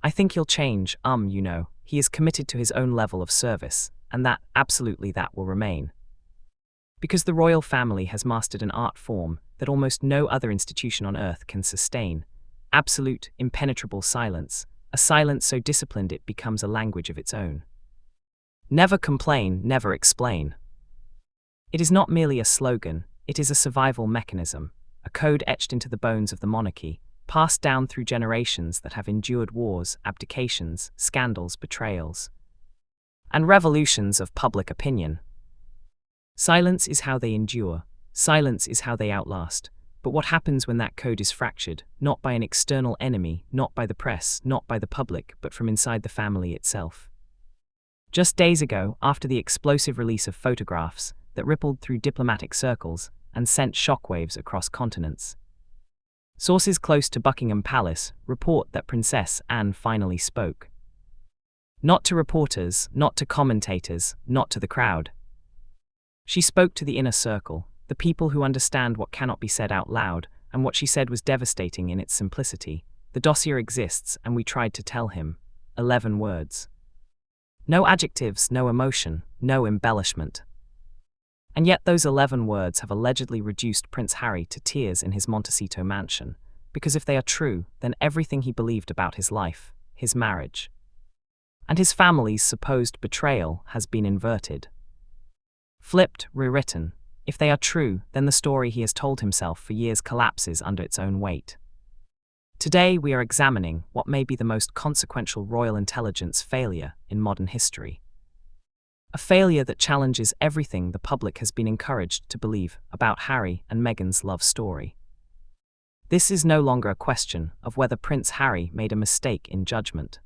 I think he'll change, he is committed to his own level of service, and absolutely that will remain. Because the royal family has mastered an art form that almost no other institution on earth can sustain. Absolute, impenetrable silence, a silence so disciplined it becomes a language of its own. Never complain, never explain. It is not merely a slogan, it is a survival mechanism, a code etched into the bones of the monarchy, passed down through generations that have endured wars, abdications, scandals, betrayals, and revolutions of public opinion. Silence is how they endure, silence is how they outlast. But what happens when that code is fractured, not by an external enemy, not by the press, not by the public, but from inside the family itself? Just days ago, after the explosive release of photographs that rippled through diplomatic circles and sent shockwaves across continents, sources close to Buckingham Palace report that Princess Anne finally spoke. Not to reporters, not to commentators, not to the crowd. She spoke to the inner circle, the people who understand what cannot be said out loud, and what she said was devastating in its simplicity. The dossier exists, and we tried to tell him. 11 words. No adjectives, no emotion, no embellishment. And yet those 11 words have allegedly reduced Prince Harry to tears in his Montecito mansion, because if they are true, then everything he believed about his life, his marriage, and his family's supposed betrayal has been inverted. Flipped, rewritten. If they are true, then the story he has told himself for years collapses under its own weight. Today we are examining what may be the most consequential royal intelligence failure in modern history. A failure that challenges everything the public has been encouraged to believe about Harry and Meghan's love story. This is no longer a question of whether Prince Harry made a mistake in judgment.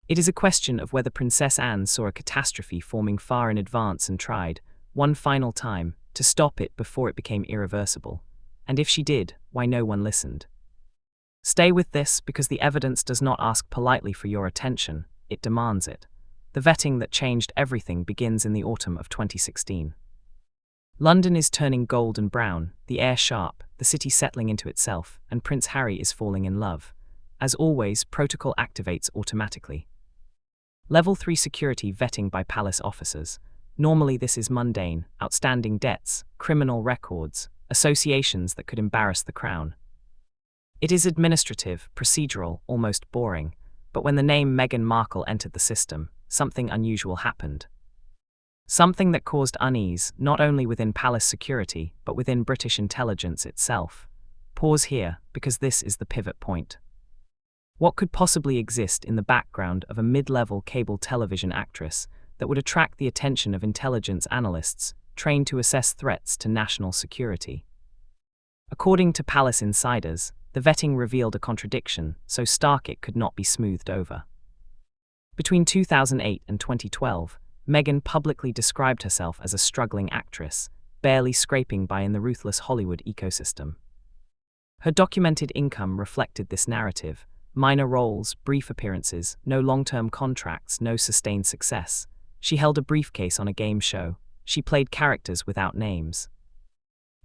It is a question of whether Princess Anne saw a catastrophe forming far in advance and tried, one final time, to stop it before it became irreversible. And if she did, why no one listened. Stay with this, because the evidence does not ask politely for your attention, it demands it. The vetting that changed everything begins in the autumn of 2016. London is turning gold and brown, the air sharp, the city settling into itself, and Prince Harry is falling in love. As always, protocol activates automatically. Level 3 security vetting by palace officers. Normally this is mundane, outstanding debts, criminal records, associations that could embarrass the crown. It is administrative, procedural, almost boring, but when the name Meghan Markle entered the system, something unusual happened. Something that caused unease, not only within palace security, but within British intelligence itself. Pause here, because this is the pivot point. What could possibly exist in the background of a mid-level cable television actress that would attract the attention of intelligence analysts trained to assess threats to national security? According to palace insiders, the vetting revealed a contradiction so stark it could not be smoothed over. Between 2008 and 2012, Meghan publicly described herself as a struggling actress, barely scraping by in the ruthless Hollywood ecosystem. Her documented income reflected this narrative: minor roles, brief appearances, no long-term contracts, no sustained success. She held a briefcase on a game show. She played characters without names.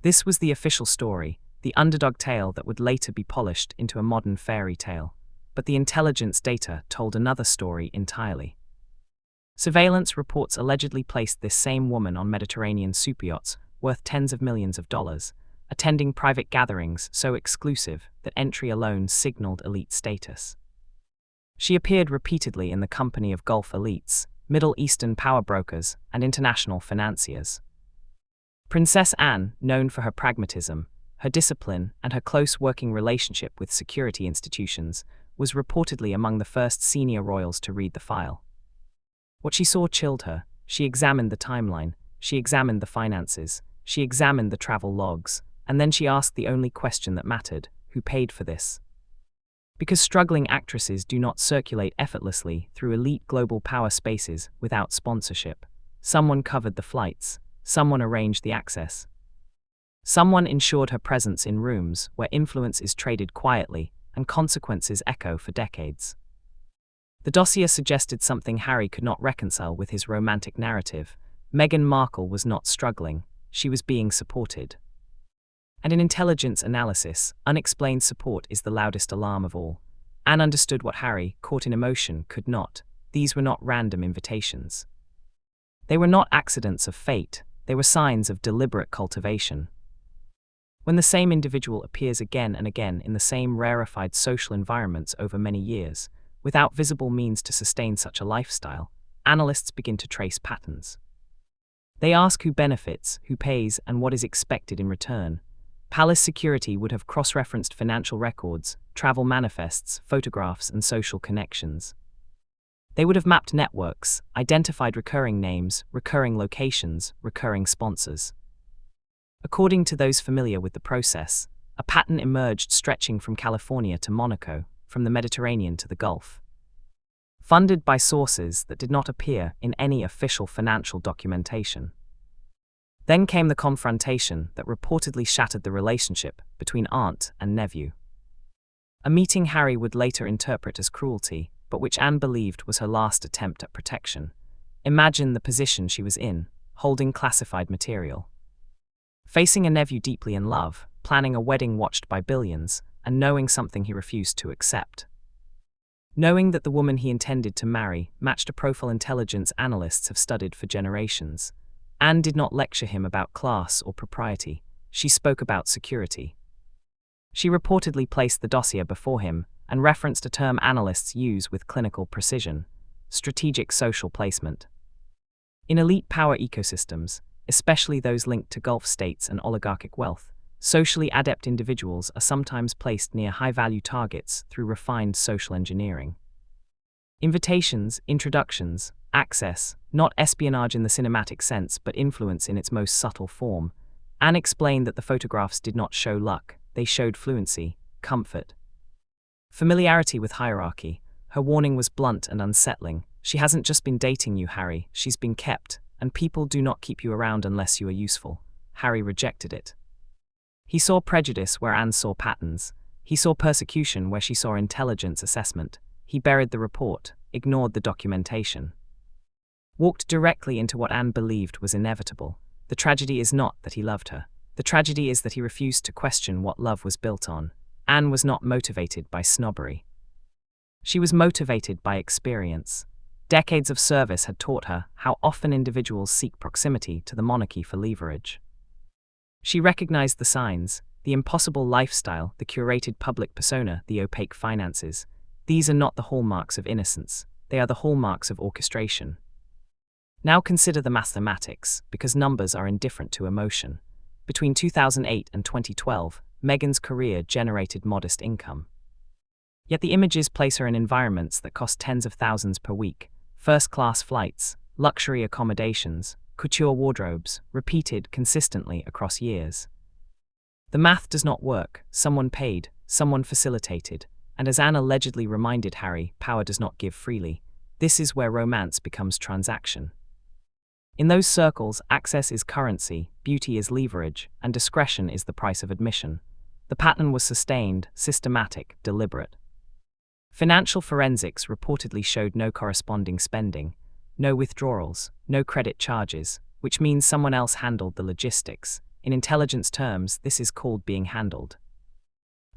This was the official story, the underdog tale that would later be polished into a modern fairy tale. But the intelligence data told another story entirely. Surveillance reports allegedly placed this same woman on Mediterranean superyachts worth tens of millions of dollars, attending private gatherings so exclusive that entry alone signaled elite status. She appeared repeatedly in the company of Gulf elites, Middle Eastern power brokers, and international financiers. Princess Anne, known for her pragmatism, her discipline, and her close working relationship with security institutions, was reportedly among the first senior royals to read the file. What she saw chilled her. She examined the timeline, she examined the finances, she examined the travel logs, and then she asked the only question that mattered: who paid for this? Because struggling actresses do not circulate effortlessly through elite global power spaces without sponsorship. Someone covered the flights, someone arranged the access. Someone ensured her presence in rooms where influence is traded quietly and consequences echo for decades. The dossier suggested something Harry could not reconcile with his romantic narrative. Meghan Markle was not struggling, she was being supported. And in intelligence analysis, unexplained support is the loudest alarm of all. Anne understood what Harry, caught in emotion, could not. These were not random invitations. They were not accidents of fate, they were signs of deliberate cultivation. When the same individual appears again and again in the same rarefied social environments over many years, without visible means to sustain such a lifestyle, analysts begin to trace patterns. They ask who benefits, who pays, and what is expected in return. Palace security would have cross-referenced financial records, travel manifests, photographs, and social connections. They would have mapped networks, identified recurring names, recurring locations, recurring sponsors. According to those familiar with the process, a pattern emerged stretching from California to Monaco, from the Mediterranean to the Gulf. Funded by sources that did not appear in any official financial documentation. Then came the confrontation that reportedly shattered the relationship between aunt and nephew. A meeting Harry would later interpret as cruelty, but which Anne believed was her last attempt at protection. Imagine the position she was in, holding classified material. Facing a nephew deeply in love, planning a wedding watched by billions, and knowing something he refused to accept. Knowing that the woman he intended to marry matched a profile intelligence analysts have studied for generations. Anne did not lecture him about class or propriety, she spoke about security. She reportedly placed the dossier before him and referenced a term analysts use with clinical precision: strategic social placement. In elite power ecosystems, especially those linked to Gulf states and oligarchic wealth, socially adept individuals are sometimes placed near high-value targets through refined social engineering. Invitations, introductions, access, not espionage in the cinematic sense but influence in its most subtle form. Anne explained that the photographs did not show luck, they showed fluency, comfort. Familiarity with hierarchy. Her warning was blunt and unsettling. She hasn't just been dating you, Harry, she's been kept, and people do not keep you around unless you are useful. Harry rejected it. He saw prejudice where Anne saw patterns. He saw persecution where she saw intelligence assessment. He buried the report, ignored the documentation. Walked directly into what Anne believed was inevitable. The tragedy is not that he loved her. The tragedy is that he refused to question what love was built on. Anne was not motivated by snobbery. She was motivated by experience. Decades of service had taught her how often individuals seek proximity to the monarchy for leverage. She recognized the signs, the impossible lifestyle, the curated public persona, the opaque finances. These are not the hallmarks of innocence, they are the hallmarks of orchestration. Now consider the mathematics, because numbers are indifferent to emotion. Between 2008 and 2012, Meghan's career generated modest income. Yet the images place her in environments that cost tens of thousands per week: first-class flights, luxury accommodations, couture wardrobes, repeated consistently across years. The math does not work. Someone paid, someone facilitated, and as Anne allegedly reminded Harry, power does not give freely. This is where romance becomes transaction. In those circles, access is currency, beauty is leverage, and discretion is the price of admission. The pattern was sustained, systematic, deliberate. Financial forensics reportedly showed no corresponding spending, no withdrawals, no credit charges, which means someone else handled the logistics. In intelligence terms, this is called being handled.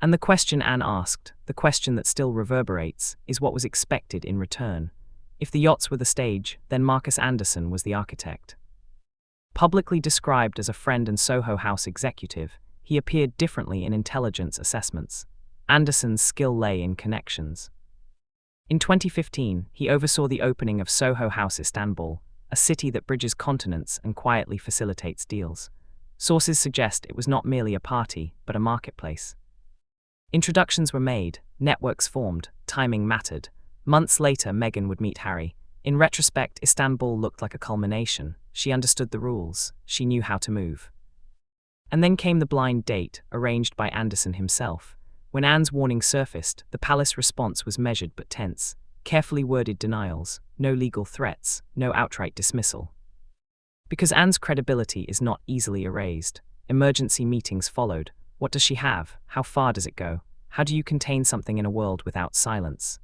And the question Anne asked, the question that still reverberates, is what was expected in return. If the yachts were the stage, then Marcus Anderson was the architect. Publicly described as a friend and Soho House executive, he appeared differently in intelligence assessments. Anderson's skill lay in connections. In 2015, he oversaw the opening of Soho House Istanbul, a city that bridges continents and quietly facilitates deals. Sources suggest it was not merely a party, but a marketplace. Introductions were made, networks formed, timing mattered. Months later, Meghan would meet Harry. In retrospect, Istanbul looked like a culmination. She understood the rules, she knew how to move. And then came the blind date, arranged by Anderson himself. When Anne's warning surfaced, the palace response was measured but tense. Carefully worded denials, no legal threats, no outright dismissal. Because Anne's credibility is not easily erased, emergency meetings followed. What does she have? How far does it go? How do you contain something in a world without silence?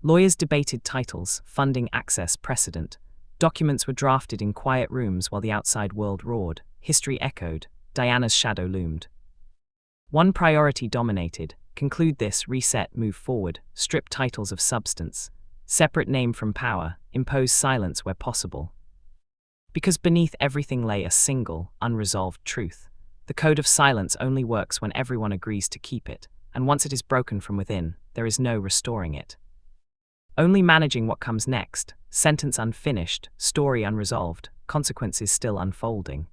Lawyers debated titles, funding, access, precedent. Documents were drafted in quiet rooms while the outside world roared. History echoed. Diana's shadow loomed. One priority dominated: conclude this, reset, move forward, strip titles of substance, separate name from power, impose silence where possible. Because beneath everything lay a single, unresolved truth. The code of silence only works when everyone agrees to keep it, and once it is broken from within, there is no restoring it. Only managing what comes next, sentence unfinished, story unresolved, consequences still unfolding.